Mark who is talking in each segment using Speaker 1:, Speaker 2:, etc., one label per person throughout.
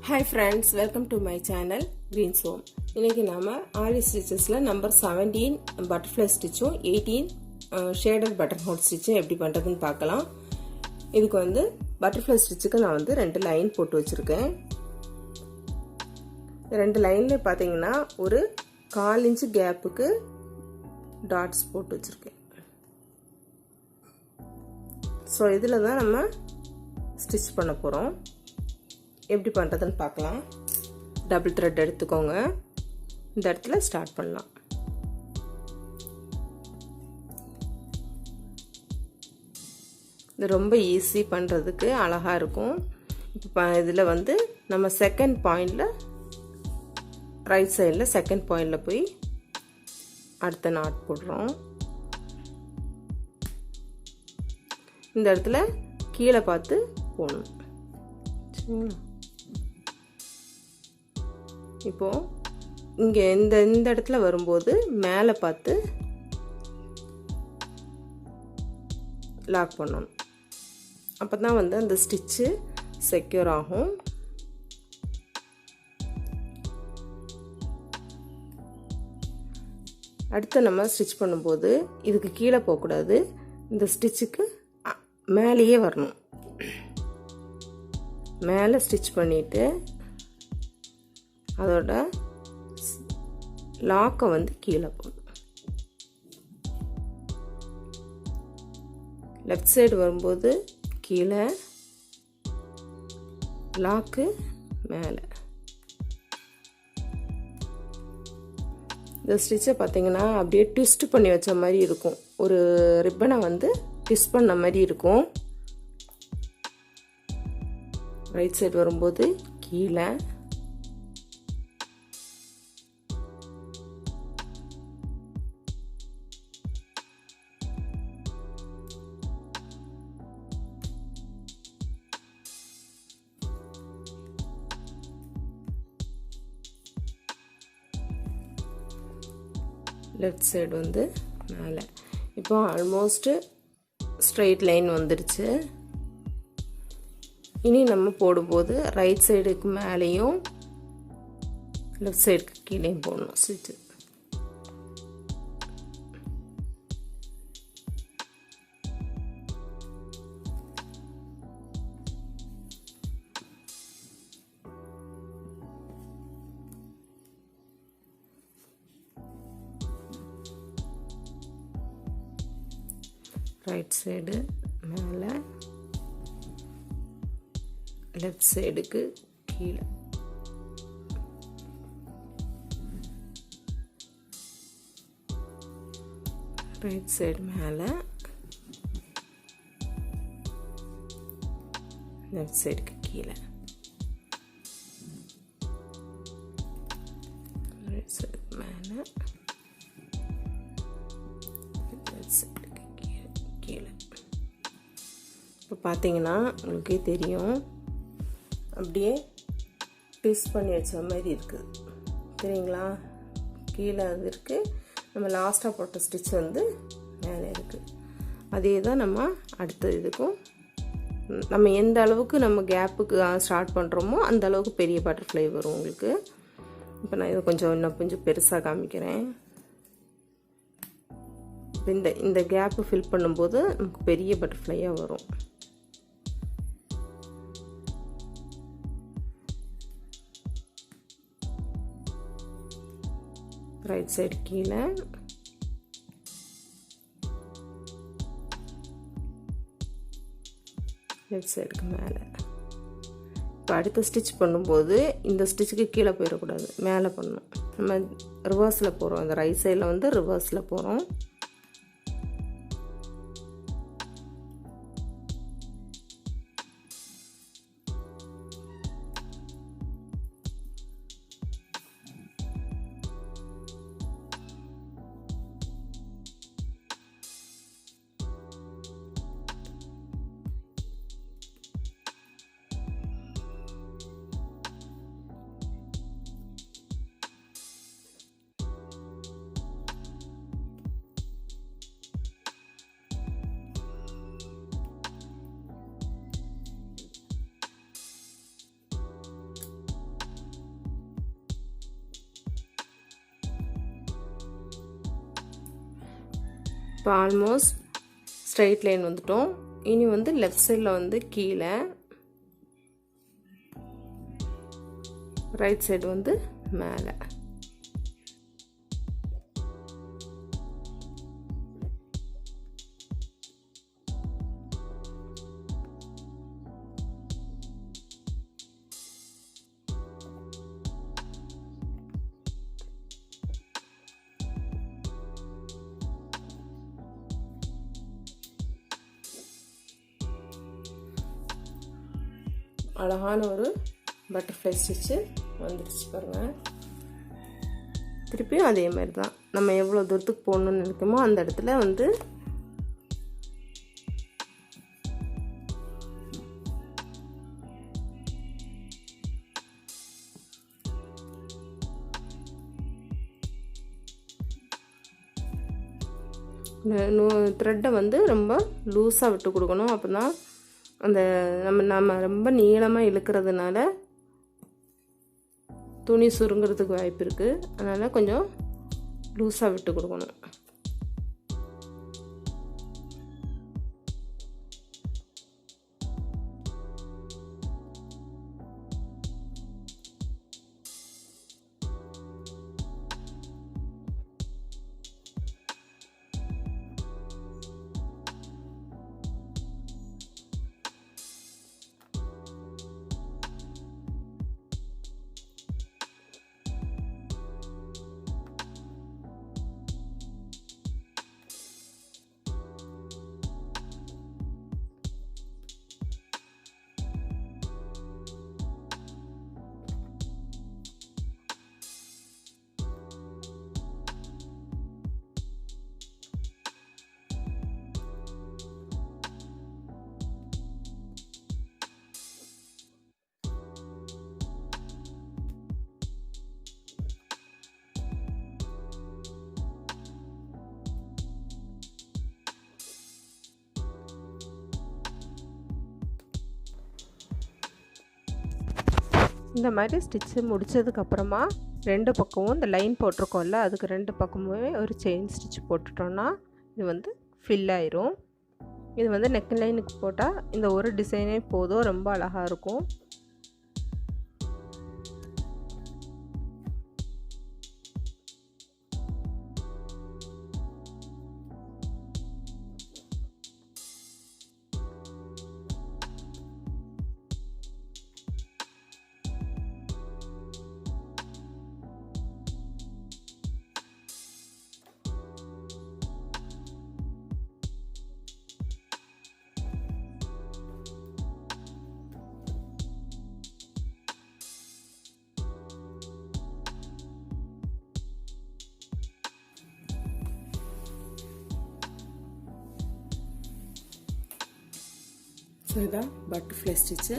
Speaker 1: Hi friends, welcome to my channel Green Zone. இன்னைக்கு நாம ஆரி ஸ்டிச்சஸ்ல number 17 butterfly ஸ்டிச்சும் 18 shaded பட்டன்ஹோல் ஸ்டிச்சும் எப்படி பண்றதுன்னு பார்க்கலாம். இதுக்கு வந்து பட்டர்ஃப்ளை ஸ்டிச்சுக்கு நான் வந்து ரெண்டு லைன் போட்டு வச்சிருக்கேன். ரெண்டு லைன்ல பாத்தீங்கன்னா ஒரு 1/4 இன்ச் கேப்புக்கு டாட்ஸ் போட்டு வச்சிருக்கேன். சோ இதுல தான் நம்ம ஸ்டிச் பண்ண போறோம். எப்படி பண்றதுன்னு பார்க்கலாம். டபுள் த்ரெட் எடுத்துக்கோங்க. இந்த இடத்துல ஸ்டார்ட் பண்ணலாம். இது ரொம்ப ஈஸி பண்றதுக்கு, அழகா இருக்கும். இப்போ இதுல வந்து நம்ம செகண்ட் பாயிண்ட்ல ரைட் சைடுல செகண்ட் பாயிண்ட்ல போய் அடுத்த நாட் போடுறோம். இந்த இடத்துல கீழே பார்த்து போடணும். இப்போ இங்க இந்த இடத்துல வரும்போது மேலே பார்த்து லாக் பண்ணணும். அப்பதான் வந்து அந்த ஸ்டிச்சு செக்யூர் ஆகும். அடுத்து நம்ம ஸ்டிச் பண்ணும்போது இதுக்கு கீழே போகக்கூடாது. இந்த ஸ்டிச்சுக்கு மேலேயே வரணும். மேலே ஸ்டிச் பண்ணிட்டு அதோட லாக்கை வந்து கீழே போடணும். லெஃப்ட் சைடு வரும்போது கீழே, லாக்கு மேலே. இந்த ஸ்டிச்சை பார்த்தீங்கன்னா அப்படியே ட்விஸ்ட் பண்ணி வச்ச மாதிரி இருக்கும். ஒரு ரிப்பனை வந்து ட்விஸ்ட் பண்ண மாதிரி இருக்கும். ரைட் சைடு வரும்போது கீழே, லெஃப்ட் சைடு வந்து மேலே. இப்போ ஆல்மோஸ்ட் ஸ்ட்ரெயிட் லைன் வந்துடுச்சு. இனி நம்ம போடும்போது ரைட் சைடுக்கு மேலேயும் லெஃப்ட் சைடுக்கு கீழேயும் போடணும் ஸ்டிச்சு. ரைட் சைடு மேலே, லெஃப்ட் சைடுக்கு கீழே. ரைட் சைடு மேலே, லெஃப்ட் சைடுக்கு கீழே. ரைட் சைடு மேலே, லெஃப்ட் சைடுக்கு கீழே. இப்போ பார்த்தீங்கன்னா உங்களுக்கே தெரியும், அப்படியே ட்விஸ்ட் பண்ணி வச்ச மாதிரி இருக்குது. சரிங்களா? கீழே அது இருக்குது. நம்ம லாஸ்ட்டாக போட்ட ஸ்டிச் வந்து மேலே இருக்குது. அதே தான் நம்ம அடுத்த இதுக்கும் நம்ம எந்த அளவுக்கு நம்ம கேப்புக்கு ஸ்டார்ட் பண்ணுறோமோ அந்த அளவுக்கு பெரிய பட்டர்ஃப்ளை வரும் உங்களுக்கு. இப்போ நான் இதை இன்னும் கொஞ்சம் பெருசாக காமிக்கிறேன். இந்த கேப்பு ஃபில் பண்ணும்போது நமக்கு பெரிய பட்டர்ஃப்ளையாக வரும். ரைட் சைடு கீழே, லெஃப்ட் சைடுக்கு மேலே. இப்போ அடுத்த ஸ்டிச் பண்ணும்போது இந்த ஸ்டிச்சுக்கு கீழே போயிடக்கூடாது, மேலே பண்ணணும். நம்ம ரிவர்ஸில் போகிறோம். இந்த ரைட் சைடில் வந்து ரிவர்ஸில் போகிறோம். இப்போ ஆல்மோஸ்ட் ஸ்ட்ரைட் லைன் வந்துட்டோம். இனி வந்து லெஃப்ட் சைடில் வந்து கீழே, ரைட் சைடு வந்து மேலே. அழகான ஒரு பட்டர்ஃப்ளை ஸ்டிச்சு வந்துடுச்சு பாருங்கள். திருப்பியும் அதே மாதிரி தான், நம்ம எவ்வளோ தூரத்துக்கு போகணுன்னு நினைக்கமோ அந்த இடத்துல வந்து த்ரெட்டை வந்து ரொம்ப லூஸாக விட்டு கொடுக்கணும். அப்போ தான் அந்த நம்ம ரொம்ப நீளமாக இழுக்கிறதுனால துணி சுருங்கிறதுக்கு வாய்ப்பு இருக்குது. அதனால் கொஞ்சம் லூஸாக விட்டு கொடுக்கணும். இந்த மாதிரி ஸ்டிச்சு முடித்ததுக்கப்புறமா ரெண்டு பக்கமும் இந்த லைன் போட்டிருக்கோம்ல, அதுக்கு ரெண்டு பக்கமுமே ஒரு செயின் ஸ்டிச் போட்டுட்டோன்னா இது வந்து ஃபில் ஆயிரும். இது வந்து நெக் லைனுக்கு போட்டால் இந்த ஒரு டிசைனே போதும், ரொம்ப அழகாக இருக்கும். ஸோ இதான் butterfly stitch.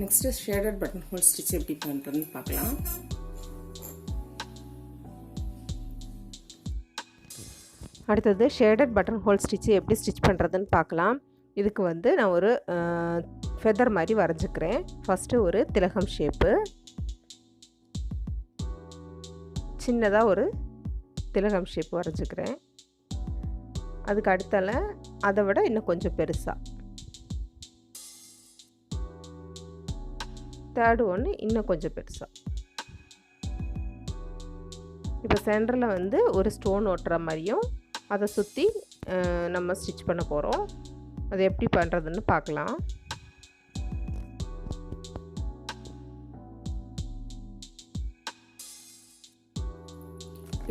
Speaker 1: Next shaded button whole stitch எப்படி பண்ணுறதுன்னு பார்க்கலாம். அடுத்தது ஷேடட் பட்டன் ஹோல் ஸ்டிச்சு எப்படி ஸ்டிச் பண்ணுறதுன்னு பார்க்கலாம். இதுக்கு வந்து நான் ஒரு ஃபெதர் மாதிரி வரைஞ்சிக்கிறேன். ஃபஸ்ட்டு ஒரு திலகம் ஷேப்பு, சின்னதாக ஒரு திலகம் ஷேப் வரைஞ்சிக்கிறேன். அதுக்கு அடுத்தால அதை விட இன்னும் கொஞ்சம் பெருசாக, தேர்டு ஒன்று இன்னும் கொஞ்சம் பெருசாக. இப்போ சென்டரில் வந்து ஒரு ஸ்டோன் ஒட்டுற மாதிரியும் அதை சுற்றி நம்ம ஸ்டிச் பண்ண போகிறோம். அது எப்படி பண்ணுறதுன்னு பார்க்கலாம்.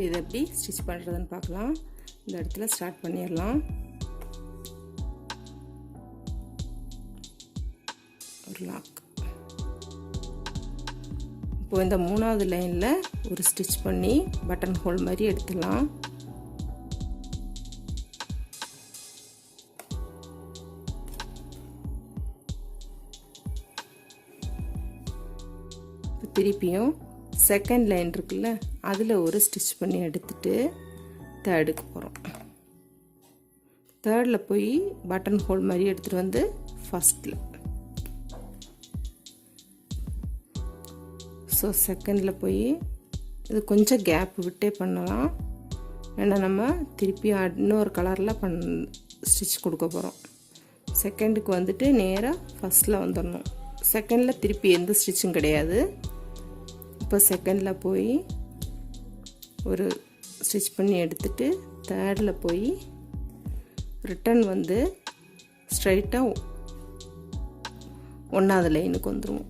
Speaker 1: இதை எப்படி ஸ்டிச் பண்ணுறதுன்னு பார்க்கலாம். இந்த இடத்துல ஸ்டார்ட் பண்ணிடலாம். ஒரு லாக். இப்போ இந்த மூணாவது லைனில் ஒரு ஸ்டிச் பண்ணி பட்டன் ஹோல் மாதிரி எடுத்துடலாம். திருப்பியும் செகண்ட் லைன் இருக்குல்ல, அதில் ஒரு ஸ்டிச் பண்ணி எடுத்துட்டு தேர்டுக்கு போகிறோம். தேர்டில் போய் பட்டன் ஹோல் மாதிரி எடுத்துகிட்டு வந்து ஃபஸ்ட்டில், ஸோ செகண்டில் போய் இது கொஞ்சம் கேப் விட்டே பண்ணலாம். ஏன்னா நம்ம திருப்பி இன்னொரு கலரில் ஸ்டிச் கொடுக்க போகிறோம். செகண்டுக்கு வந்துட்டு நேராக ஃபஸ்ட்டில் வந்துடணும். செகண்டில் திருப்பி எந்த ஸ்டிச்சும் கிடையாது. இப்போ செகண்டில் போய் ஒரு ஸ்டிச் பண்ணி எடுத்துட்டு தேர்டில் போய் ரிட்டன் வந்து ஸ்ட்ரைட்டாக 1வது லைனுக்கு வந்துடுவோம்.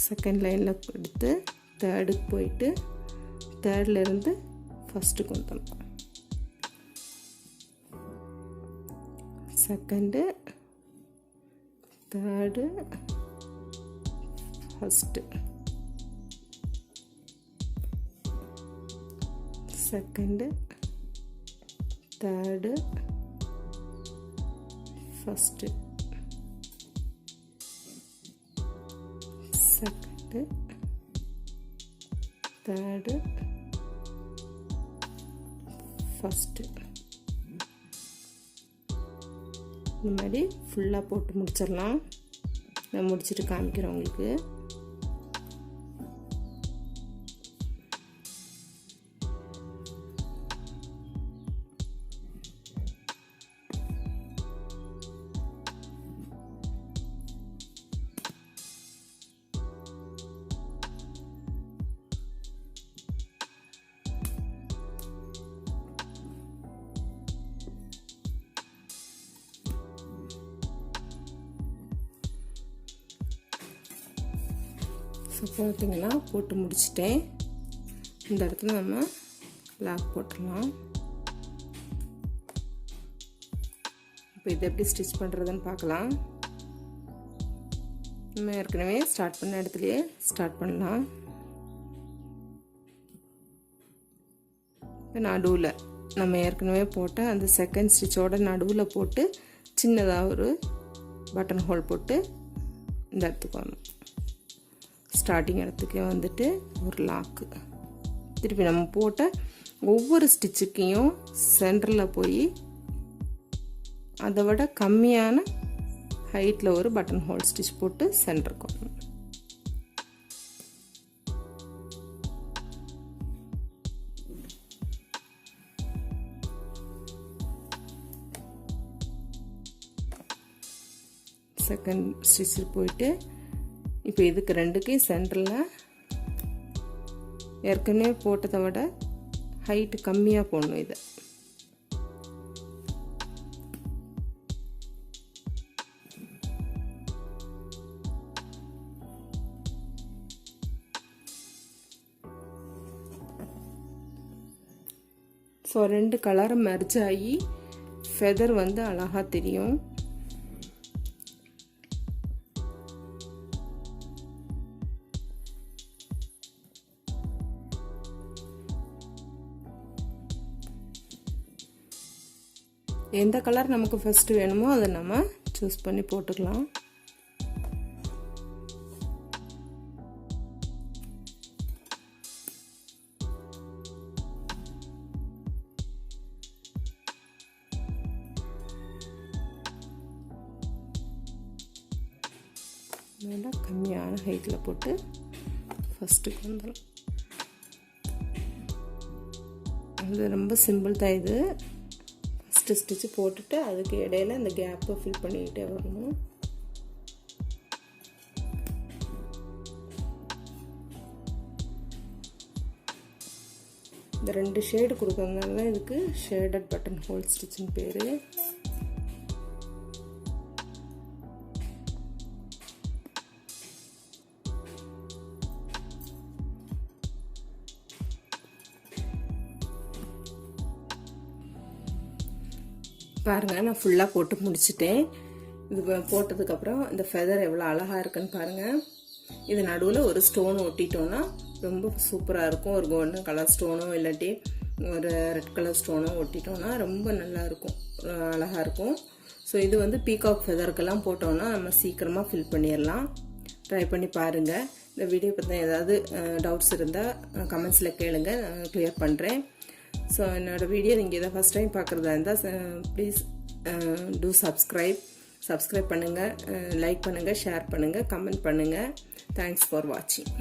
Speaker 1: செகண்ட் லைனில் எடுத்து தேர்டுக்கு போயிட்டு தேர்ட்லேருந்து ஃபஸ்ட்டுக்கு வந்துடணும். Second, third, first, second, third, first, second, third, first. இந்த மாதிரி ஃபுல்லாக போட்டு முடிச்சிடலாம். நான் முடிச்சுட்டு காமிக்கிறேன் உங்களுக்கு. ஸோ பார்த்தீங்கன்னா போட்டு முடிச்சிட்டேன். இந்த இடத்துல நம்ம லாக் போட்டுடலாம். இப்போ இதை எப்படி ஸ்டிச் பண்ணுறதுன்னு பார்க்கலாம். நம்ம ஏற்கனவே ஸ்டார்ட் பண்ண இடத்துலையே ஸ்டார்ட் பண்ணலாம். இப்போ நடுவில் நம்ம ஏற்கனவே போட்ட அந்த செகண்ட் ஸ்டிச்சோட நடுவில் போட்டு சின்னதாக ஒரு பட்டன் ஹோல் போட்டு இந்த இடத்துக்கு வரணும். ஸ்டார்டிங் இடத்துக்கே வந்துட்டு ஒரு லாக்கு. திருப்பி நம்ம போட்ட ஒவ்வொரு ஸ்டிச்சுக்கையும் சென்டரில் போய் அதை விட கம்மியான ஹைட்டில் ஒரு பட்டன் ஹோல் ஸ்டிச் போட்டு சென்டருக்கு வரணும். செகண்ட் ஸ்டிச்சில் போயிட்டு இப்போ இதுக்கு ரெண்டுக்கும் சென்டரில் ஏற்கனவே போட்டதை விட ஹைட்டு கம்மியாக போடணும். இதை ஸோ ரெண்டு கலரும் மெர்ஜ் ஆகி ஃபெதர் வந்து அழகாக தெரியும். எந்த கலர் நமக்கு ஃபஸ்ட்டு வேணுமோ அதை நம்ம சூஸ் பண்ணி போட்டுக்கலாம். நல்லா கம்மியான ஹைட்டில் போட்டு ஃபஸ்ட்டுக்கு வந்துடும். அது ரொம்ப சிம்பிள் தான். இது ஃபஸ்ட்டு ஸ்டிச்சு போட்டுட்டு அதுக்கு இடையில இந்த கேப்பை ஃபில் பண்ணிக்கிட்டே வரணும். இந்த ரெண்டு ஷேடு கொடுக்கறதுனால இதுக்கு ஷேடட் பட்டன் ஹோல் ஸ்டிச்சுன்னு பேர். பாருங்கள், நான் ஃபுல்லாக போட்டு முடிச்சிட்டேன். இது போட்டதுக்கப்புறம் இந்த ஃபெதர் எவ்வளோ அழகாக இருக்குன்னு பாருங்கள். இது நடுவில் ஒரு ஸ்டோன் ஒட்டிட்டோன்னா ரொம்ப சூப்பராக இருக்கும். ஒரு கோல்டன் கலர் ஸ்டோனோ இல்லாட்டி ஒரு ரெட் கலர் ஸ்டோனோ ஒட்டிட்டோன்னா ரொம்ப நல்லாயிருக்கும், அழகாக இருக்கும். ஸோ இது வந்து பீகாக் ஃபெதருக்கெல்லாம் போட்டோன்னா நம்ம சீக்கிரமாக ஃபில் பண்ணிடலாம். ட்ரை பண்ணி பாருங்கள். இந்த வீடியோ பற்றி ஏதாவது டவுட்ஸ் இருந்தால் கமெண்ட்ஸில் கேளுங்க, நான் கிளியர் பண்ணுறேன். ஸோ என்னோடய வீடியோ நீங்கள் இதை ஃபஸ்ட் டைம் பார்க்குறதா இருந்தால் ப்ளீஸ் டூ சப்ஸ்கிரைப் பண்ணுங்கள், லைக் பண்ணுங்கள், ஷேர் பண்ணுங்கள், கமெண்ட் பண்ணுங்கள். தேங்க்ஸ் ஃபார் வாட்சிங்.